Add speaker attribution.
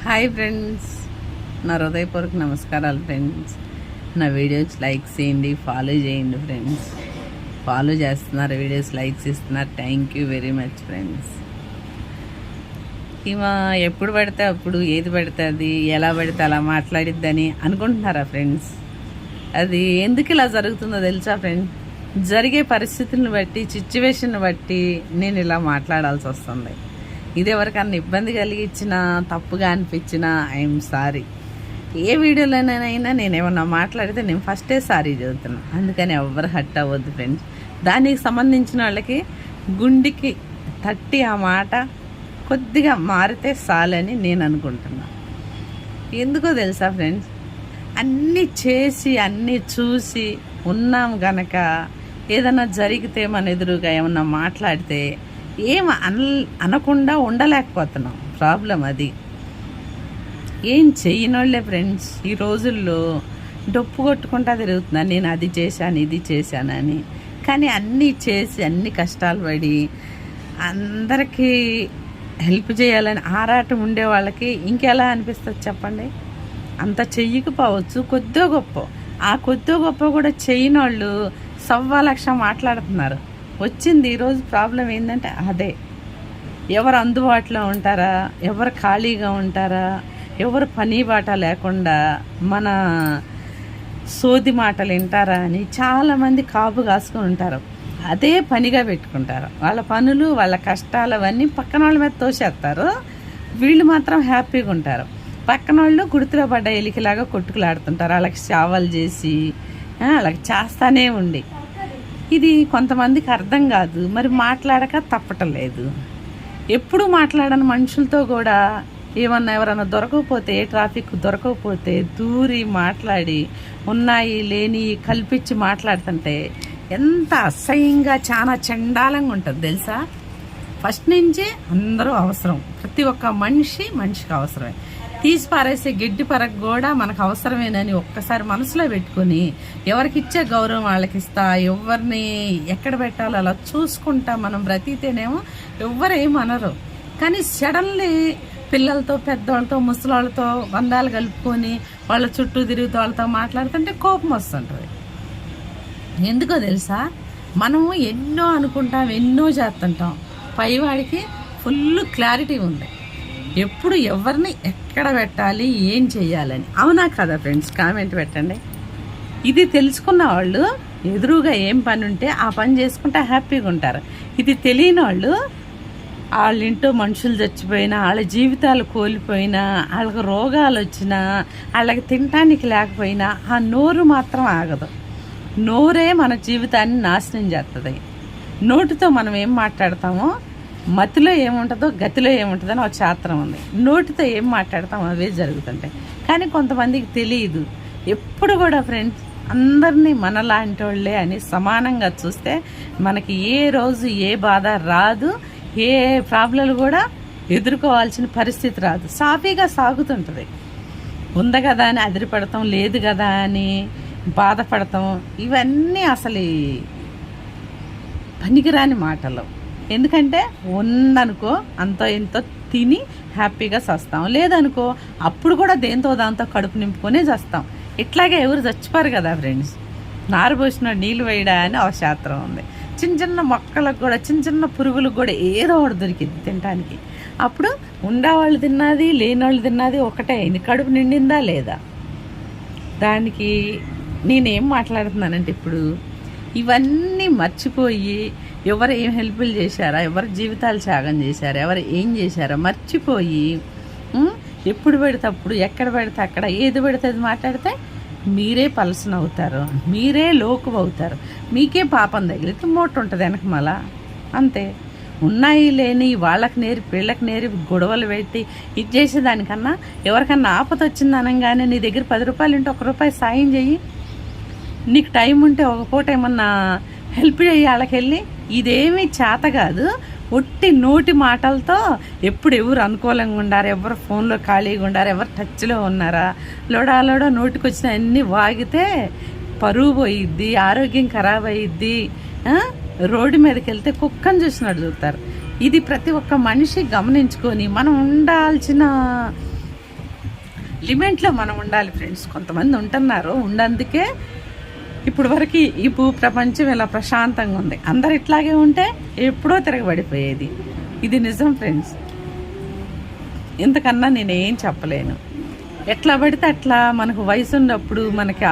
Speaker 1: Hi friends, నా హృదయపూర్వక నమస్కారాలు ఫ్రెండ్స్. నా వీడియోస్ లైక్ చేయండి, ఫాలో చేయండి ఫ్రెండ్స్. ఫాలో చేస్తున్నారు, వీడియోస్ లైక్స్ ఇస్తున్నారు. Thank you very much friends. ఇవా ఎప్పుడు పడితే అప్పుడు ఏది పడితే అది ఎలా పడితే అలా మాట్లాడిద్దని అనుకుంటున్నారా ఫ్రెండ్స్? అది ఎందుకు ఇలా జరుగుతుందో తెలుసా ఫ్రెండ్స్? జరిగే పరిస్థితులను బట్టి, సిచ్యువేషన్ బట్టి నేను ఇలా మాట్లాడాల్సి వస్తుంది. ఇది ఎవరికన్నా ఇబ్బంది కలిగించినా, తప్పుగా అనిపించినా ఐఎమ్ సారీ. ఏ వీడియోలోనైనా నేను ఏమన్నా మాట్లాడితే నేను ఫస్టే సారీ చదువుతున్నాను. అందుకని ఎవరు హట్ అవ్వద్దు ఫ్రెండ్స్. దానికి సంబంధించిన వాళ్ళకి గుండెకి తట్టి ఆ మాట కొద్దిగా మారితే చాలని నేను అనుకుంటున్నా. ఎందుకో తెలుసా ఫ్రెండ్స్, అన్నీ చేసి అన్నీ చూసి ఉన్నాం గనక ఏదన్నా జరిగితే మన ఎదురుగా ఏమన్నా మాట్లాడితే ఏం అనకుండా ఉండలేకపోతున్నాం. ప్రాబ్లం అది. ఏం చెయ్యనోళ్ళే ఫ్రెండ్స్ ఈ రోజుల్లో డొప్పు కొట్టుకుంటా తిరుగుతున్నాను, నేను అది చేశాను ఇది చేశానని. కానీ అన్నీ చేసి అన్ని కష్టాలు పడి అందరికీ హెల్ప్ చేయాలని ఆరాటం ఉండే వాళ్ళకి ఇంకెలా అనిపిస్తుంది చెప్పండి? అంత చెయ్యకపోవచ్చు, కొద్దో గొప్ప. ఆ కొద్దో గొప్ప కూడా చెయ్యనోళ్ళు 1,000,000 మాట్లాడుతున్నారు. వచ్చింది ఈరోజు ప్రాబ్లం ఏంటంటే అదే. ఎవరు అందుబాటులో ఉంటారా, ఎవరు ఖాళీగా ఉంటారా, ఎవరు పని బాట లేకుండా మన సోది మాటలు వింటారా అని చాలామంది కాపు కాసుకొని ఉంటారు. అదే పనిగా పెట్టుకుంటారు. వాళ్ళ పనులు, వాళ్ళ కష్టాలు అవన్నీ పక్కన వాళ్ళ మీద తోసేస్తారు. వీళ్ళు మాత్రం హ్యాపీగా ఉంటారు. పక్కన వాళ్ళు గుర్తులో పడ్డ ఎలికిలాగా కొట్టుకులాడుతుంటారు. వాళ్ళకి సేవలు చేసి వాళ్ళకి చేస్తానే ఉండి. ఇది కొంతమందికి అర్థం కాదు. మరి మాట్లాడక తప్పటం లేదు. ఎప్పుడు మాట్లాడని మనుషులతో కూడా ఏమన్నా ఎవరన్నా దొరకకపోతే, ట్రాఫిక్ దొరకకపోతే దూరి మాట్లాడి ఉన్నాయి లేని కల్పించి మాట్లాడుతుంటే ఎంత అసహ్యంగా, చాలా చండాలంగా ఉంటుంది తెలుసా? ఫస్ట్ నుంచే అందరూ అవసరం. ప్రతి ఒక్క మనిషికి అవసరమే. తీసి పారేసే గడ్డి పరకు కూడా మనకు అవసరమేనని ఒక్కసారి మనసులో పెట్టుకుని ఎవరికి ఇచ్చే గౌరవం వాళ్ళకి ఇస్తా, ఎవరిని ఎక్కడ పెట్టాలో అలా చూసుకుంటా మనం బ్రతికితేనేమో ఎవ్వరేమనరు. కానీ సడన్లీ పిల్లలతో, పెద్దవాళ్ళతో, ముసలాళ్ళతో బంధాలు కలుపుకొని వాళ్ళ చుట్టూ తిరుగుతూ వాళ్ళతో మాట్లాడుతుంటే కోపం వస్తుంటుంది. ఎందుకో తెలుసా? మనము ఎన్నో అనుకుంటాం, ఎన్నో చేస్తుంటాం. పైవాడికి ఫుల్ క్లారిటీ ఉంది. ఎప్పుడు ఎవరిని ఎక్కడ పెట్టాలి, ఏం చెయ్యాలని. అవునా కదా ఫ్రెండ్స్? కామెంట్ పెట్టండి. ఇది తెలుసుకున్న వాళ్ళు ఎదురుగా ఏం పని ఉంటే ఆ పని చేసుకుంటే హ్యాపీగా ఉంటారు. ఇది తెలియని వాళ్ళు వాళ్ళ ఇంట్లో మనుషులు చచ్చిపోయినా, వాళ్ళ జీవితాలు కోల్పోయినా, వాళ్ళకి రోగాలు వచ్చినా, వాళ్ళకి తినటానికి లేకపోయినా ఆ నోరు మాత్రం ఆగదు. నోరే మన జీవితాన్ని నాశనం చేస్తుంది. నోటితో మనం ఏం మాట్లాడతామో మతిలో ఏముంటుందో గతిలో ఏముంటుందో అని ఒక శాస్త్రం ఉంది. నోటితో ఏం మాట్లాడతాం అవే జరుగుతుంటాయి. కానీ కొంతమందికి తెలియదు. ఎప్పుడు కూడా ఫ్రెండ్స్ అందరినీ మనలాంటి వాళ్ళే అని సమానంగా చూస్తే మనకి ఏ రోజు ఏ బాధ రాదు, ఏ ప్రాబ్లం కూడా ఎదుర్కోవాల్సిన పరిస్థితి రాదు. సాఫీగా సాగుతుంటుంది. ఉంది కదా అని అదిరిపడతాం, లేదు కదా అని బాధపడతాం. ఇవన్నీ అసలు పనికిరాని మాటలు. ఎందుకంటే ఉందనుకో అంతో ఎంతో తిని హ్యాపీగా చస్తాం, లేదనుకో అప్పుడు కూడా దేంతో దాంతో కడుపు నింపుకొనే చస్తాం. ఇట్లాగే ఎవరు చచ్చిపోరు కదా ఫ్రెండ్స్. నారు పోసిన నీళ్ళు వేయడా అని ఒక శాస్త్రం ఉంది. చిన్న చిన్న మొక్కలకు కూడా, చిన్న చిన్న పురుగులకు కూడా ఏదో ఒకటి దొరికింది తినడానికి. అప్పుడు ఉండేవాళ్ళు తిన్నది, లేనివాళ్ళు తిన్నది ఒకటే అయింది. కడుపు నిండిందా లేదా? దానికి నేనేం మాట్లాడుతున్నానంటే ఇప్పుడు ఇవన్నీ మర్చిపోయి ఎవరు ఏం హెల్ప్లు చేశారా, ఎవరి జీవితాలు త్యాగం చేశారా, ఎవరు ఏం చేశారా మర్చిపోయి ఎప్పుడు పెడితే అప్పుడు, ఎక్కడ పెడితే అక్కడ, ఏది పెడితే అది మాట్లాడితే మీరే పలసన అవుతారు, మీరే లోకు అవుతారు. మీకే పాపం తగిలితే మూట ఉంటుంది వెనక మళ్ళా. అంతే. ఉన్నాయి లేని వాళ్ళకి నేరి వీళ్ళకి నేరి గొడవలు పెట్టి ఇది చేసేదానికన్నా ఎవరికన్నా ఆపద వచ్చింది అనగానే నీ దగ్గర 10 రూపాయలు ఉంటే 1 రూపాయి సాయం చెయ్యి. నీకు టైం ఉంటే ఒక పూట ఏమన్నా హెల్ప్ చేయి వాళ్ళకెళ్ళి. ఇదేమీ చేత కాదు. ఒట్టి నోటి మాటలతో ఎప్పుడు ఎవరు అనుకూలంగా ఉండారు, ఎవరు ఫోన్లో ఖాళీగా ఉండారు, ఎవరు టచ్లో ఉన్నారా, లోడా నోటికి వచ్చిన అన్నీ వాగితే పరువు పోయిద్ది, ఆరోగ్యం ఖరాబ్ అయ్యిద్ది. రోడ్డు మీదకి వెళ్తే కుక్కను చూసినట్టు చూస్తారు. ఇది ప్రతి ఒక్క మనిషి గమనించుకొని మనం ఉండాల్సిన లిమిట్లో మనం ఉండాలి ఫ్రెండ్స్. కొంతమంది ఉంటున్నారు, ఉన్నందుకే ఇప్పుడు వరకు ఈ భూ ప్రపంచం ఇలా ప్రశాంతంగా ఉంది. అందరు ఇట్లాగే ఉంటే ఎప్పుడో తిరగబడిపోయేది. ఇది నిజం ఫ్రెండ్స్. ఇంతకన్నా నేనేం చెప్పలేను. ఎట్లా పడితే అట్లా మనకు వయసు ఉన్నప్పుడు మనకి